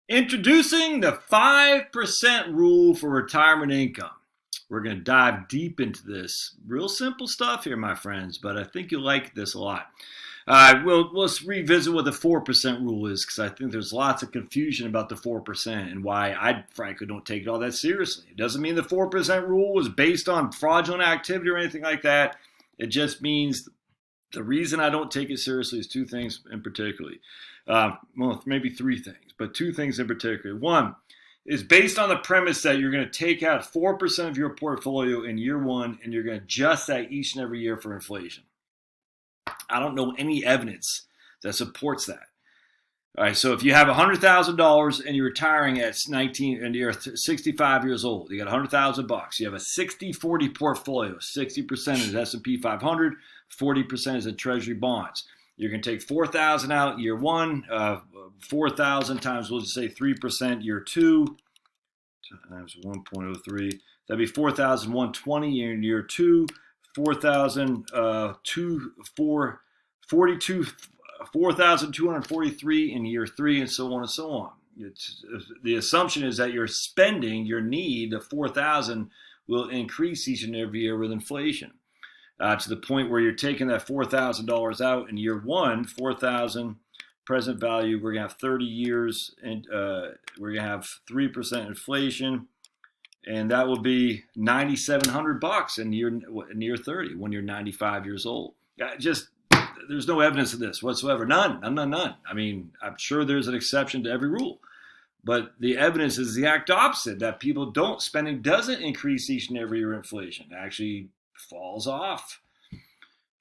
Introducing the 5% rule for retirement income. We're going to dive deep into this. Real simple stuff here, my friends, but I think you'll like this a lot. Let's revisit what the 4% rule is, because I think there's lots of confusion about the 4% and why I frankly don't take it all that seriously. It doesn't mean the 4% rule was based on fraudulent activity or anything like that. It just means the reason I don't take it seriously is two things in particular. Maybe three things, but two things in particular. One is based on the premise that you're going to take out 4% of your portfolio in year one and you're going to adjust that each and every year for inflation. I don't know any evidence that supports that. All right, so if you have $100,000 and you're retiring at 19 and you're 65 years old, you got $100,000. You have a 60-40 portfolio. 60% is S&P 500, 40% is in Treasury bonds. You're going to take $4,000 out year one, 4,000 times, we'll just say 3% year two, times 1.03. That'd be 4,120 in year two, 4,243 in year three, and so on and so on. The assumption is that your spending, your need of 4,000 will increase each and every year with inflation. To the point where you're taking that $4,000 out in year one, 4,000 present value, we're going to have 30 years, and we're going to have 3% inflation, and that will be $9,700 in year 30 when you're 95 years old. There's no evidence of this whatsoever. None. I mean, I'm sure there's an exception to every rule, but the evidence is the exact opposite, that spending doesn't increase each and every year inflation. It actually falls off.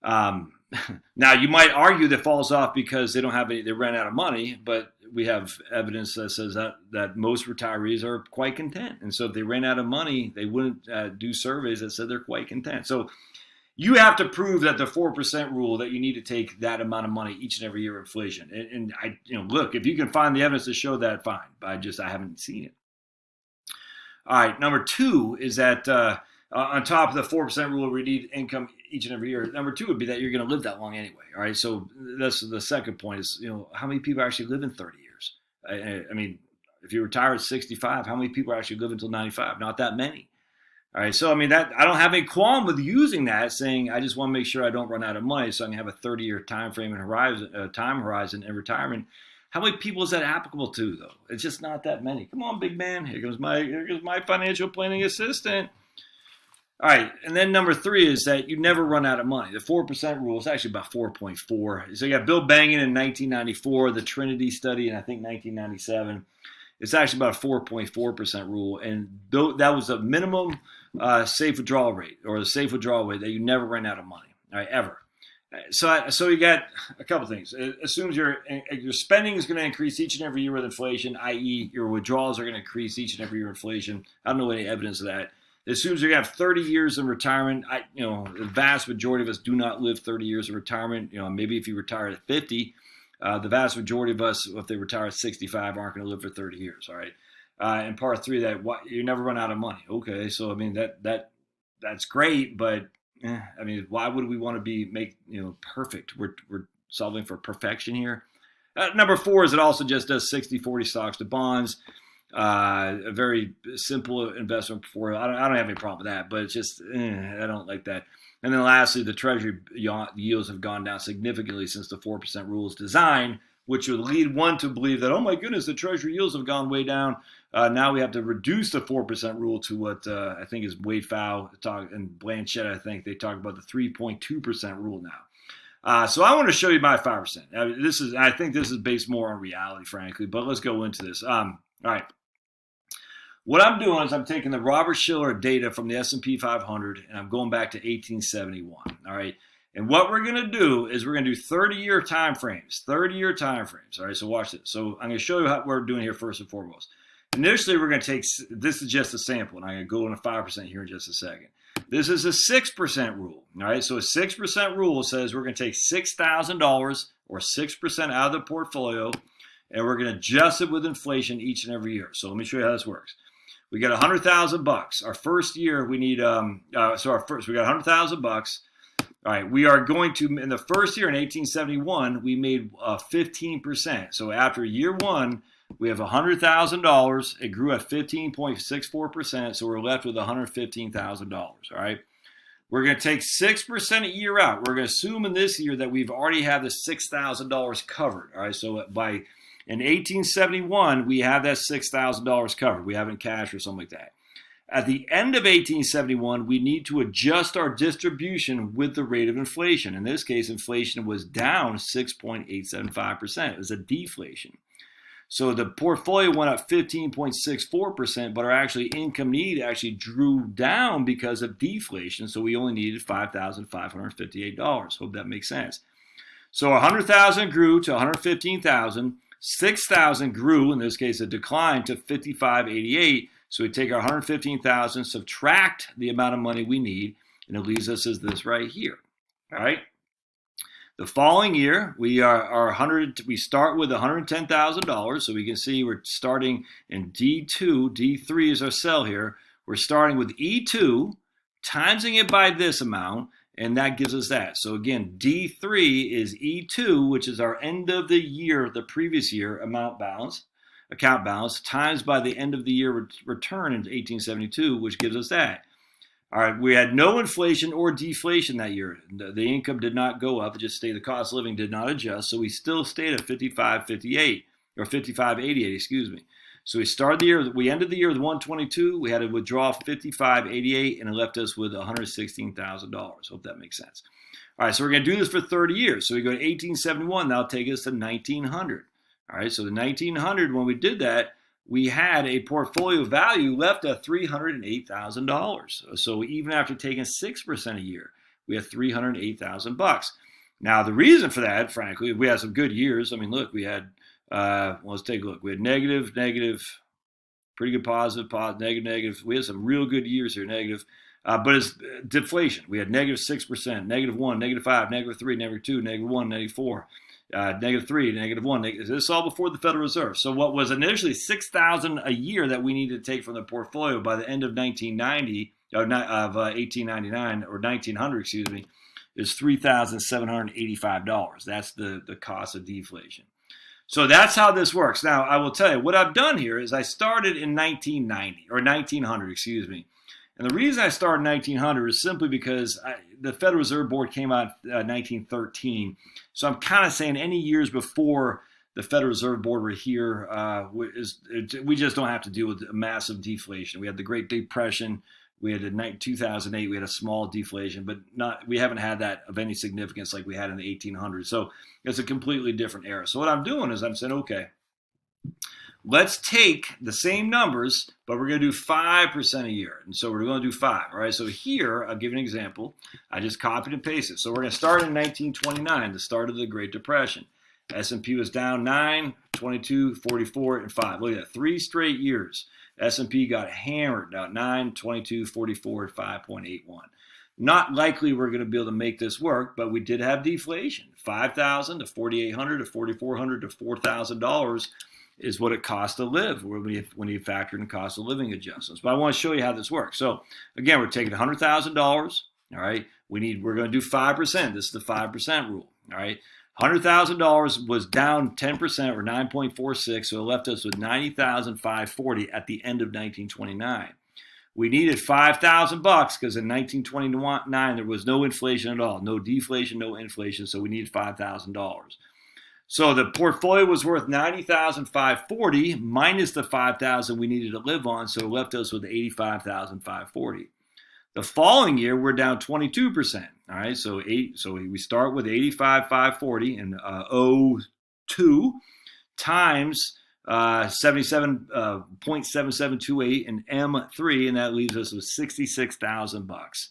Now you might argue that falls off because they ran out of money, but we have evidence that says that most retirees are quite content. And so if they ran out of money, they wouldn't do surveys that said they're quite content. So you have to prove that the 4% rule, that you need to take that amount of money each and every year of inflation. And look, if you can find the evidence to show that, fine. But I haven't seen it. All right. Number two is that on top of the 4% rule, we need income each and every year. Number two would be that you're going to live that long anyway. All right. So that's the second point is, how many people actually live in 30 years? I mean, if you retire at 65, how many people actually live until 95? Not that many. All right. So, I mean, I don't have any qualm with using that, saying I just want to make sure I don't run out of money so I can have a 30-year time frame and time horizon in retirement. How many people is that applicable to, though? It's just not that many. Come on, big man. Here goes my financial planning assistant. All right, and then number three is that you never run out of money. The 4% rule is actually about 4.4. So you got Bill Bangin in 1994, the Trinity study in, I think, 1997. It's actually about a 4.4% rule, and that was a minimum safe withdrawal rate, or the safe withdrawal rate, that you never ran out of money, all right, ever. So you got a couple things. It assumes your spending is going to increase each and every year with inflation, i.e. your withdrawals are going to increase each and every year with inflation. I don't know any evidence of that. It assumes you're going to have 30 years in retirement. The vast majority of us do not live 30 years of retirement. Maybe if you retire at 50, the vast majority of us, if they retire at 65, aren't going to live for 30 years. All right. And part three, that you never run out of money. Okay. So, I mean, that's great, but I mean, why would we want to make perfect? We're solving for perfection here. Number four is it also just does 60-40 stocks to bonds. A very simple investment portfolio. I don't have any problem with that, but it's just I don't like that. And then lastly, the Treasury yields have gone down significantly since the 4% rule is designed, which would lead one to believe that, oh my goodness, the Treasury yields have gone way down. Now we have to reduce the 4% rule to what I think is Wade Fowl and Blanchett. I think they talk about the 3.2% rule now. So I want to show you my 5%. I think this is based more on reality, frankly, but let's go into this. All right. What I'm doing is I'm taking the Robert Shiller data from the S&P 500 and I'm going back to 1871. All right. And what we're going to do is we're going to do 30-year time frames. 30-year time frames. All right. So watch this. So I'm going to show you what we're doing here first and foremost. Initially, we're going to take, this is just a sample, and I'm going to go into 5% here in just a second. This is a 6% rule. All right. So a 6% rule says we're going to take $6,000 or 6% out of the portfolio, and we're going to adjust it with inflation each and every year. So let me show you how this works. We got $100,000. Our first year, we need we got $100,000. All right, we are going to, in the first year in 1871, we made 15%. So after year one, We have $100,000. It grew at 15.64%, so we're left with $115,000. All right. We're going to take 6% a year out. We're going to assume in this year that we've already have the $6,000 covered. All right. So in 1871, we have that $6,000 covered. We have it in cash or something like that. At the end of 1871, we need to adjust our distribution with the rate of inflation. In this case, inflation was down 6.875%. It was a deflation. So the portfolio went up 15.64%, but our actually income need actually drew down because of deflation. So we only needed $5,558. Hope that makes sense. So $100,000 grew to $115,000. $6,000 grew, in this case, it declined to $55.88. So we take our $115,000, subtract the amount of money we need, and it leaves us as this right here. All right. The following year, we start with $110,000. So we can see we're starting in D2. D3 is our cell here. We're starting with E2, timesing it by this amount, and that gives us that. So again, D3 is E2, which is our end of the year, the previous year account balance, times by the end of the year return in 1872, which gives us that. All right, we had no inflation or deflation that year. The income did not go up; it just stayed. The cost of living did not adjust, so we still stayed at 55.58 or 55.88. Excuse me. So we ended the year with 122. We had to withdraw 55.88, and it left us with $116,000. Hope that makes sense. All right, so we're going to do this for 30 years. So we go to 1871. That'll take us to 1900. All right, so the 1900, when we did that, we had a portfolio value left at $308,000. So even after taking 6% a year, we had $308,000. Now, the reason for that, frankly, we had some good years. I mean, look, we had, let's take a look. We had negative, pretty good positive, negative. We had some real good years here, negative. But it's deflation. We had negative 6%, negative 1, negative 5, negative 3, negative 2, negative 1, negative 4. Negative 3, negative 1. This is all before the Federal Reserve. So what was initially $6,000 a year that we needed to take from the portfolio by the end of 1899 or 1900, excuse me, is $3,785. That's the cost of deflation. So that's how this works. Now I will tell you what I've done here is I started in 1900, excuse me. And the reason I started in 1900 is simply because the Federal Reserve Board came out in 1913. So I'm kind of saying any years before the Federal Reserve Board were here, we just don't have to deal with a massive deflation. We had the Great Depression. We had 2008. We had a small deflation, but we haven't had that of any significance like we had in the 1800s. So it's a completely different era. So what I'm doing is I'm saying, okay, let's take the same numbers, but we're going to do 5% a year. And so we're going to do 5. All right. So here, I'll give you an example. I just copied and pasted. So we're going to start in 1929, the start of the Great Depression. S&P was down 9, 22, 44, and 5. Look at that. 3 straight years. S&P got hammered down 9, 22, 44, and 5.81. Not likely we're going to be able to make this work, but we did have deflation. $5,000 to $4,800 to $4,400 to $4,000 is what it costs to live when you factor in the cost of living adjustments. But I want to show you how this works. So again, we're taking $100,000. All right, we're going to do 5%. This is the 5% rule. All right, $100,000 was down 10% or 9.46, so it left us with $90,540 at the end of 1929. We needed $5,000 because in 1929 there was no inflation at all, no deflation, no inflation, so we needed $5,000. So the portfolio was worth $90,540 minus the $5,000 we needed to live on, so it left us with $85,540. The following year, we're down 22%. All right, so we start with $85,540 in 02 times 77.7728 in M3, and that leaves us with $66,000.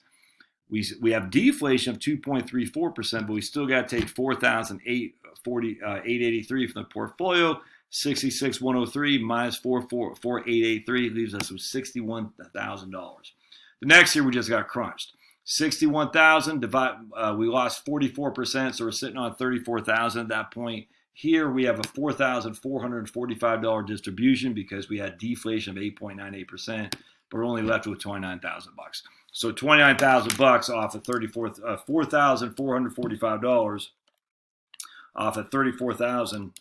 We have deflation of 2.34%, but we still got to take $4,883 from the portfolio. 66,103 minus 4,883 leaves us with $61,000. The next year we just got crunched. 61,000 we lost 44%, so we're sitting on 34,000 at that point. Here we have a $4,445 distribution because we had deflation of 8.98%, but we're only left with $29,000. So $29,000 off of $4,445 off of $34,000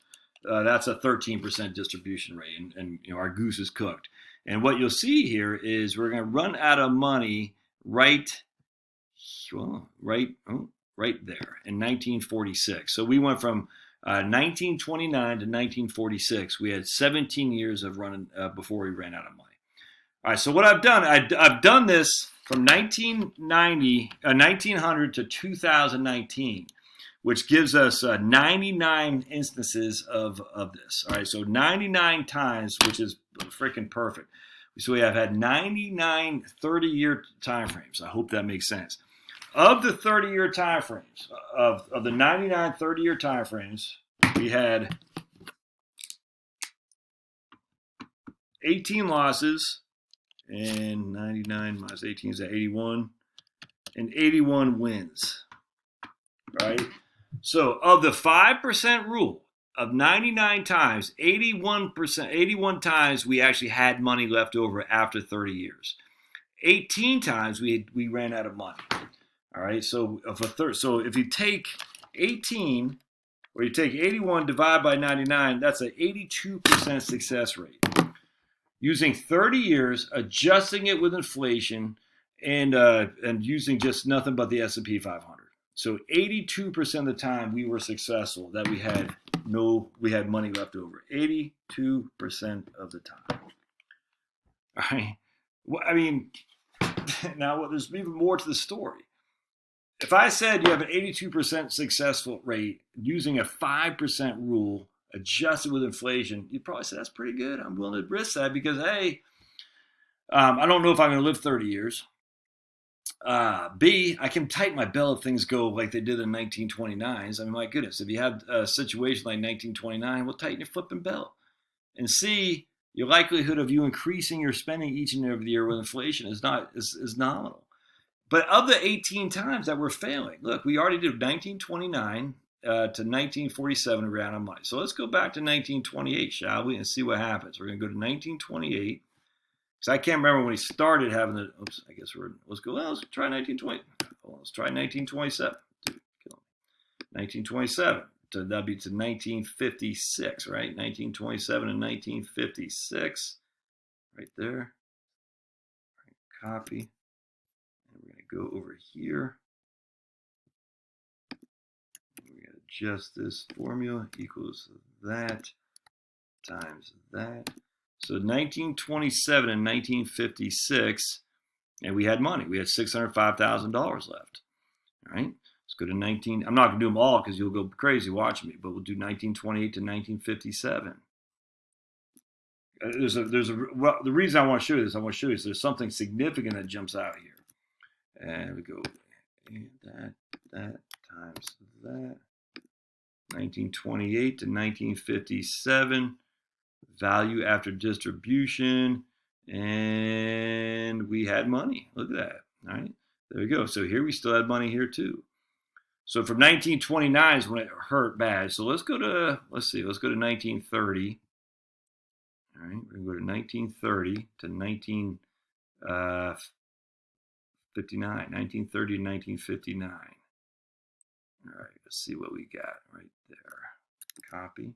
that's a 13% distribution rate, and our goose is cooked. And what you'll see here is we're going to run out of money right there in 1946. So we went from 1929 to 1946. We had 17 years of running before we ran out of money. All right, so what I've done, I've done this from 1900 to 2019, which gives us 99 instances of this. All right, so 99 times, which is freaking perfect. So we have had 99 30-year time frames. I hope that makes sense. Of the 30-year time frames, of the 99 30-year time frames, we had 18 losses, and 99 minus 18 is 81, and 81 wins, right? So of the 5% rule of 99 times, 81 times we actually had money left over after 30 years. 18 times we ran out of money. All right, so if you take 18 or you take 81 divided by 99, that's an 82% success rate. Using 30 years, adjusting it with inflation, and using just nothing but the S&P 500. So 82% of the time we were successful, that we had money left over. 82% of the time. All right. Well, I mean, now there's even more to the story. If I said you have an 82% successful rate using a 5% rule, adjusted with inflation, you'd probably say that's pretty good. I'm willing to risk that because, hey, I don't know if I'm going to live 30 years. B, I can tighten my belt if things go like they did in 1929s. I mean, my goodness, if you have a situation like 1929, we'll tighten your flipping belt. And C, your likelihood of you increasing your spending each and every year with inflation is nominal. But of the 18 times that we're failing, look, we already did 1929 to 1947 around on money. So let's go back to 1928, shall we, and see what happens. We're going to go to 1928. Because I can't remember when we started having the, let's try 1920. Let's try 1927. 1927. That'd be to 1956, right? 1927 and 1956. Right there. Right, copy. And we're going to go over here. We're going to adjust this formula equals that times that. So 1927 and 1956, and we had money. We had $605,000 left. All right, let's go to 19. I'm not going to do them all because you'll go crazy watching me, but we'll do 1928 to 1957. The reason I want to show you this, there's something significant that jumps out here. And we go that times that. 1928 to 1957. Value after distribution, and we had money. Look at that. All right, there we go. So here we still had money here too. So from 1929 is when it hurt bad. So let's go to 1930. All right, we're gonna go to 1930 to 1959. 1930 to 1959. All right, let's see what we got right there. Copy,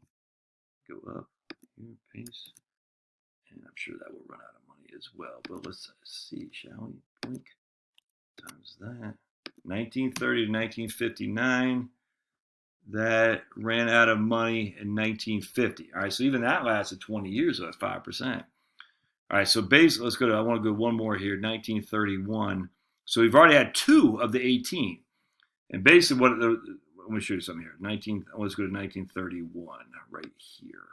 go up. Here, paste, and I'm sure that will run out of money as well. But let's see, shall we? Blink times that. 1930 to 1959. That ran out of money in 1950. All right, so even that lasted 20 years at 5%. All right, so basically, I want to go one more here. 1931. So we've already had 2 of the 18, and basically let me show you something here. Let's go to 1931 right here.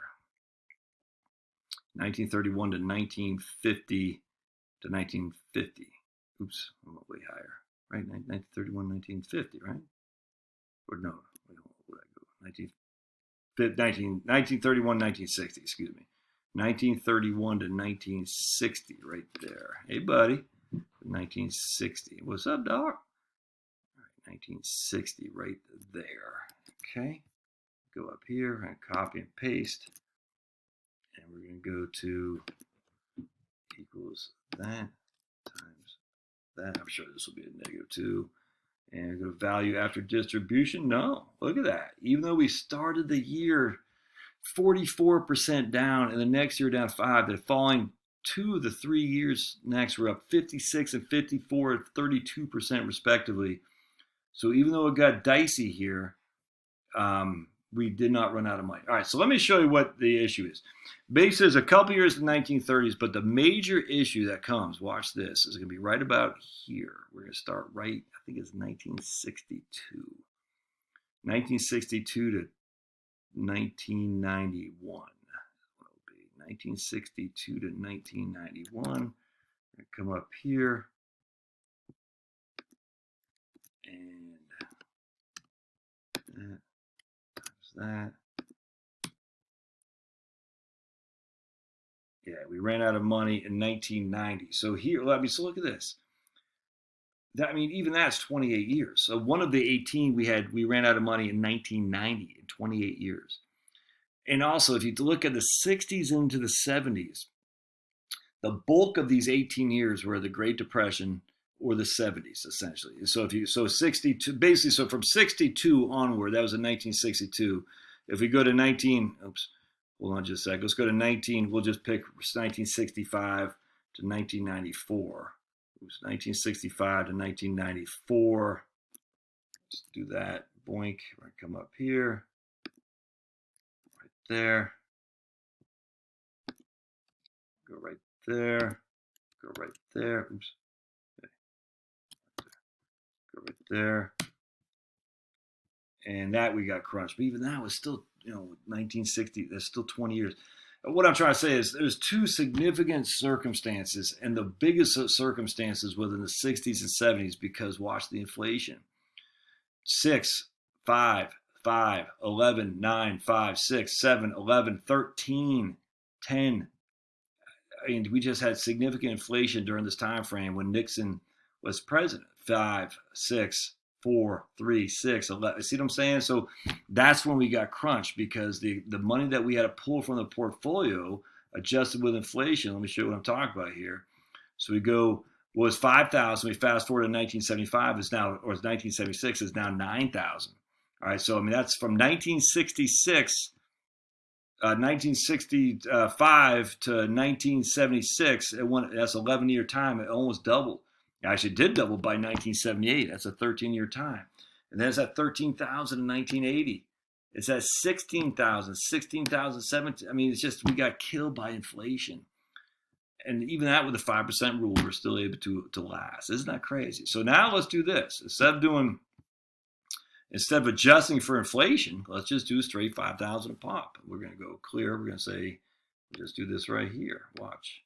1931 to 1950 to 1950. Oops, I'm way higher. Right? 1931, 1950, right? Or no, where did I go? 1931, 1960, excuse me. 1931 to 1960, right there. Hey, buddy. 1960. What's up, dog? All right, 1960, right there. Okay. Go up here and copy and paste. And we're going to go to equals that times that. I'm sure this will be a -2. And go to value after distribution. No, look at that. Even though we started the year 44% down, and the next year down 5%. They're falling 2 of the 3 years next were up 56 and 54 and 32% respectively. So even though it got dicey here, we did not run out of money. All right, so let me show you what the issue is. Basically, there's a couple years in the 1930s, but the major issue that comes, watch this, is going to be right about here. We're going to start right, I think it's 1962. 1962 to 1991. 1962 to 1991. I'm going to come up here. And that. Yeah, we ran out of money in 1990. So here, so look at this. Even that's 28 years. So one of the 18 we ran out of money in 1990 in 28 years. And also, if you look at the 60s into the 70s, the bulk of these 18 years were the Great Depression or the 70s, essentially. So so 62, basically, so from 62 onward, that was in 1962. If we go to hold on just a sec. Let's go to 19. We'll just pick 1965 to 1994. It was 1965 to 1994. Let's do that. Boink. We're gonna come up here. Right there. Go right there. Go right there. Oops. Okay. Go right there. And that we got crunched. But even that was still, 1960. That's still 20 years. What I'm trying to say is there's two significant circumstances, and the biggest circumstances within the 60s and 70s, because watch the inflation. 6, 5, 5, 11, 9, 5, 6, 7, 11, 13, 10. We just had significant inflation during this time frame when Nixon was president. 5, 6, 4, 3, 6, 11. See what I'm saying? So that's when we got crunched, because the money that we had to pull from the portfolio adjusted with inflation. Let me show you what I'm talking about here. So we go, was 5,000. We fast forward to 1975 is now, or 1976 is now 9,000. All right. So, that's from 1965 to 1976. That's 11-year time. It almost doubled. It actually did double by 1978. That's a 13-year time. And then it's at 13,000 in 1980. It's at 16,000, 17. It's just, we got killed by inflation. And even that with the 5% rule, we're still able to last. Isn't that crazy? So now let's do this. Instead of adjusting for inflation, let's just do straight 5,000 a pop. We're going to go clear. We're going to say, just do this right here. Watch.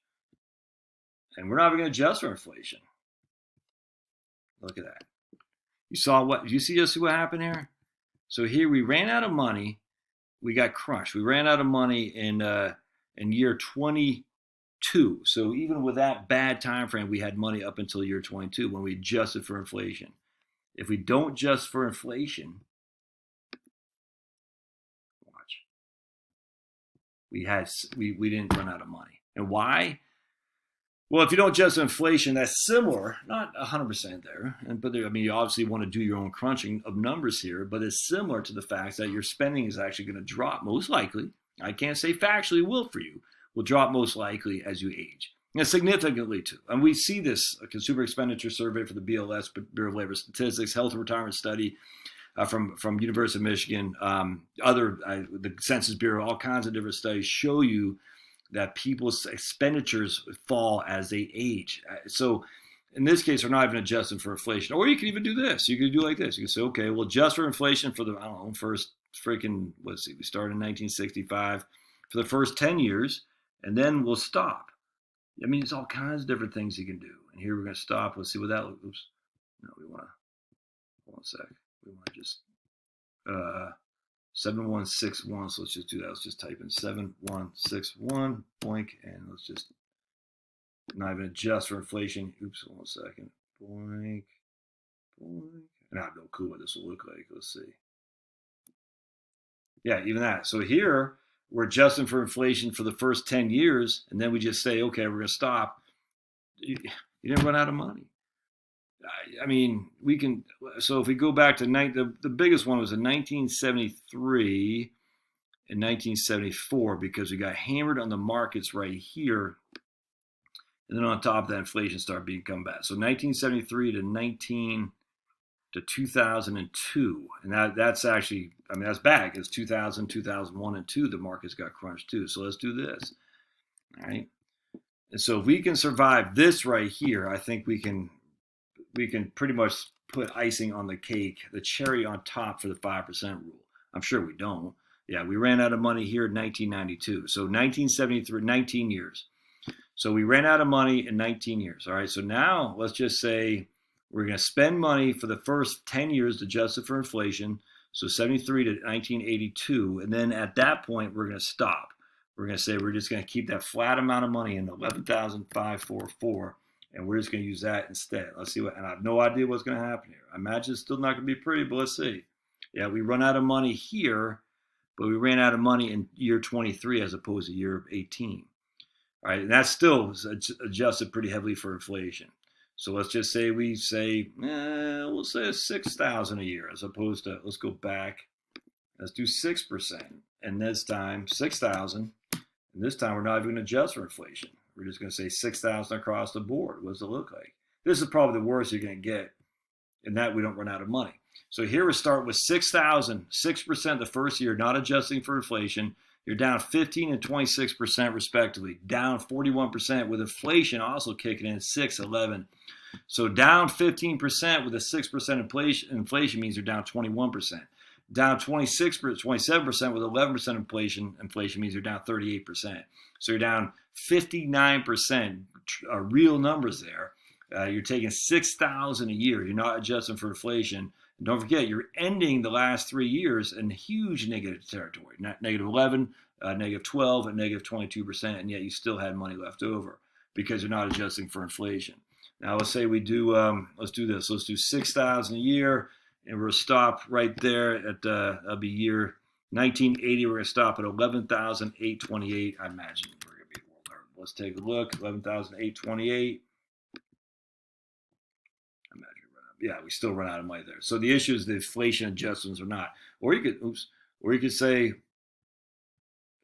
And we're not even going to adjust for inflation. Look at that. You see what happened here? So here we ran out of money. We got crushed. We ran out of money in year 22. So even with that bad time frame, we had money up until year 22 when we adjusted for inflation. If we don't adjust for inflation, watch. We didn't run out of money. And why? Well, if you don't adjust for inflation, that's similar, not 100% there, but you obviously want to do your own crunching of numbers here, but it's similar to the fact that your spending is actually going to drop, most likely. I can't say factually it will for you. Will drop most likely as you age. And significantly too. And we see this consumer expenditure survey for the BLS, Bureau of Labor Statistics, Health and Retirement Study from University of Michigan, the Census Bureau, all kinds of different studies show you that people's expenditures fall as they age. So in this case, we're not even adjusting for inflation. Or you can even do this. You can do like this. You can say, okay, we'll adjust for inflation for the, first freaking, we started in 1965, for the first 10 years, and then we'll stop. There's all kinds of different things you can do. And here we're going to stop. Let's see what that looks. Oops. No, we want to, hold on a sec. We want to just, 7161. So let's just do that. Let's just type in 7161, boink, and let's just not even adjust for inflation. Oops, hold on a second. Boink, boink. And I have no clue what this will look like. Let's see. Yeah, even that. So here, we're adjusting for inflation for the first 10 years, and then we just say, okay, we're going to stop. You didn't run out of money. We can, so if we go back to the biggest one was in 1973. in 1974 because we got hammered on the markets right here. And then on top of that, inflation started becoming bad. So 1973 to 2002, and that's actually, I mean, that's bad because 2000, 2001, and 2, the markets got crunched too. So let's do this. All right. And so if we can survive this right here, I think we can pretty much put icing on the cake, the cherry on top for the 5% rule. I'm sure we don't. Yeah, we ran out of money here in 1992. So 1973, 19 years. So we ran out of money in 19 years. All right. So now let's just say we're going to spend money for the first 10 years adjusted for inflation. So 73 to 1982. And then at that point, we're going to stop. We're going to say we're just going to keep that flat amount of money in 11,544. And we're just going to use that instead. Let's see what, and I have no idea what's going to happen here. I imagine it's still not going to be pretty, but let's see. Yeah, we run out of money here, but we ran out of money in year 23 as opposed to year 18. All right, and that's still adjusted pretty heavily for inflation. So let's just say we'll say 6,000 a year as opposed to, let's go back. Let's do 6%. And this time, 6,000. And this time, we're not even going to adjust for inflation. We're just going to say 6,000 across the board. What does it look like? This is probably the worst you're going to get, in that we don't run out of money. So here we start with 6,000, 6% the first year, not adjusting for inflation. You're down 15 and 26% respectively, down 41% with inflation also kicking in 6, 11. So down 15% with a 6% inflation means you're down 21%. Down 26%, 27% with 11% inflation means you're down 38%. So you're down 59% real numbers there. You're taking 6,000 a year. You're not adjusting for inflation. And don't forget, you're ending the last 3 years in huge negative territory, negative 11, negative 12, and negative 22%, and yet you still had money left over because you're not adjusting for inflation. Now let's say we do, let's do this. Let's do 6,000 a year, and we'll stop right there at that'll be year 1980. We're going to stop at 11,828. I imagine we're going to be a world hard. Let's take a look. 11,828. Yeah, we still run out of money there. So the issue is the inflation adjustments or not. Or you could say,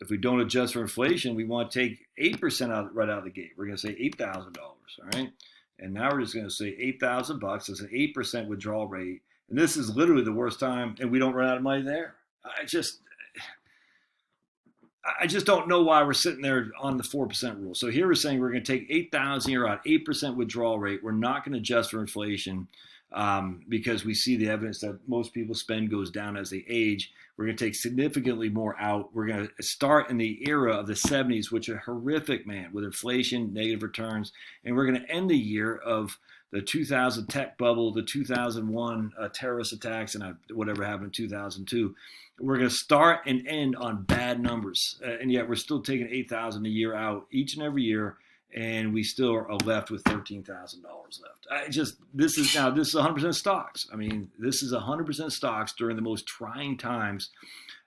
if we don't adjust for inflation, we want to take 8% out right out of the gate. We're going to say $8,000, all right? And now we're just going to say $8,000. It's an 8% withdrawal rate. And this is literally the worst time, and we don't run out of money there. I just don't know why we're sitting there on the 4% rule. So here we're saying we're going to take 8,000 a year out, 8% withdrawal rate. We're not going to adjust for inflation because we see the evidence that most people's spend goes down as they age. We're going to take significantly more out. We're going to start in the era of the 70s, which are horrific, man, with inflation, negative returns. And we're going to end the year of the 2000 tech bubble, the 2001 terrorist attacks, and whatever happened in 2002. We're going to start and end on bad numbers, and yet we're still taking 8,000 a year out each and every year, and we still are left with $13,000 left. This is 100% stocks. I mean, this is 100% stocks during the most trying times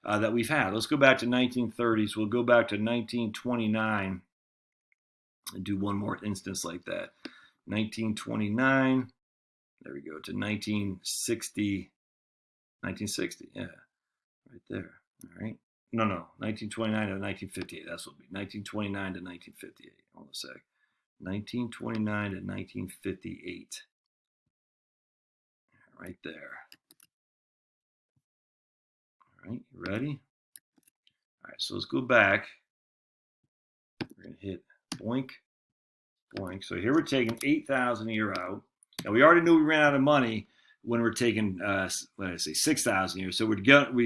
that we've had. Let's go back to 1930s. We'll go back to 1929 and do one more instance like that. 1929. There we go to 1960. 1960. Yeah. Right there. All right. No. 1929 to 1958. That's what it'll be. 1929 to 1958. Hold a sec. 1929 to 1958. Right there. All right. You ready? All right. So let's go back. We're going to hit boink, boink. So here we're taking 8,000 a year out. Now we already knew we ran out of money when we're taking, 6,000 a year. So we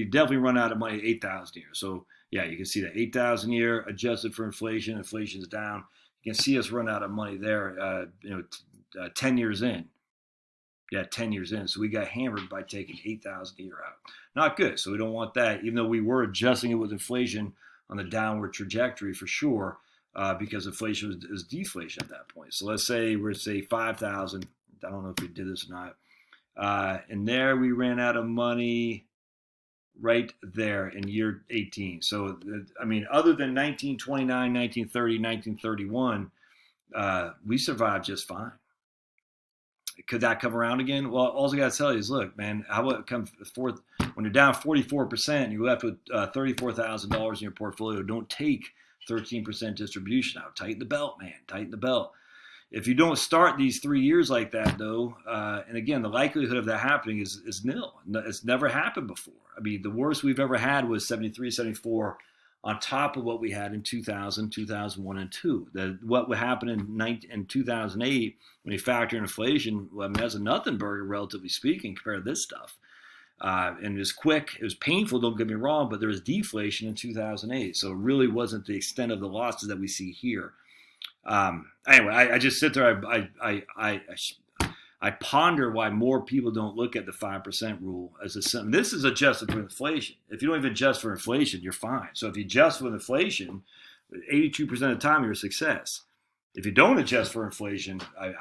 definitely run out of money at 8,000 a year. So yeah, you can see that 8,000 a year adjusted for inflation. Inflation's down. You can see us run out of money there. 10 years in. Yeah, 10 years in. So we got hammered by taking 8,000 a year out. Not good. So we don't want that, even though we were adjusting it with inflation on the downward trajectory for sure, because inflation is deflation at that point. So let's say we're 5,000. I don't know if we did this or not. And there we ran out of money right there in year 18. So, I mean, other than 1929, 1930, 1931, we survived just fine. Could that come around again? Well, all I got to tell you is, look, man, how about come forth when you're down 44% and you're left with $34,000 in your portfolio? Don't take 13% distribution out. Tighten the belt, man. Tighten the belt. If you don't start these 3 years like that, though, and again, the likelihood of that happening is nil. It's never happened before. I mean, the worst we've ever had was 73, 74 on top of what we had in 2000, 2001, and 2. What would happen in 2008 when you factor in inflation, well, I mean, that's a nothing burger, relatively speaking, compared to this stuff. And it was quick. It was painful, don't get me wrong, but there was deflation in 2008. So it really wasn't the extent of the losses that we see here. Anyway, I just sit there. I ponder why more people don't look at the 5% rule as a simple. This is adjusted for inflation. If you don't even adjust for inflation, you're fine. So if you adjust for inflation, 82% of the time you're a success. If you don't adjust for inflation, I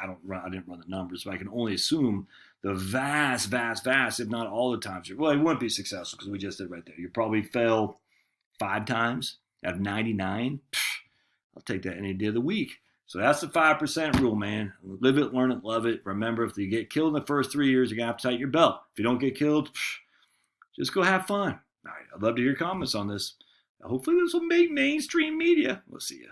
didn't run the numbers, but I can only assume the vast, if not all the times, well, it wouldn't be successful because we just did right there. You probably fail 5 times out of 99. I'll take that any day of the week. So that's the 5% rule, man. Live it, learn it, love it. Remember, if you get killed in the first 3 years, you're going to have to tighten your belt. If you don't get killed, just go have fun. All right, I'd love to hear your comments on this. Hopefully this will make mainstream media. We'll see you.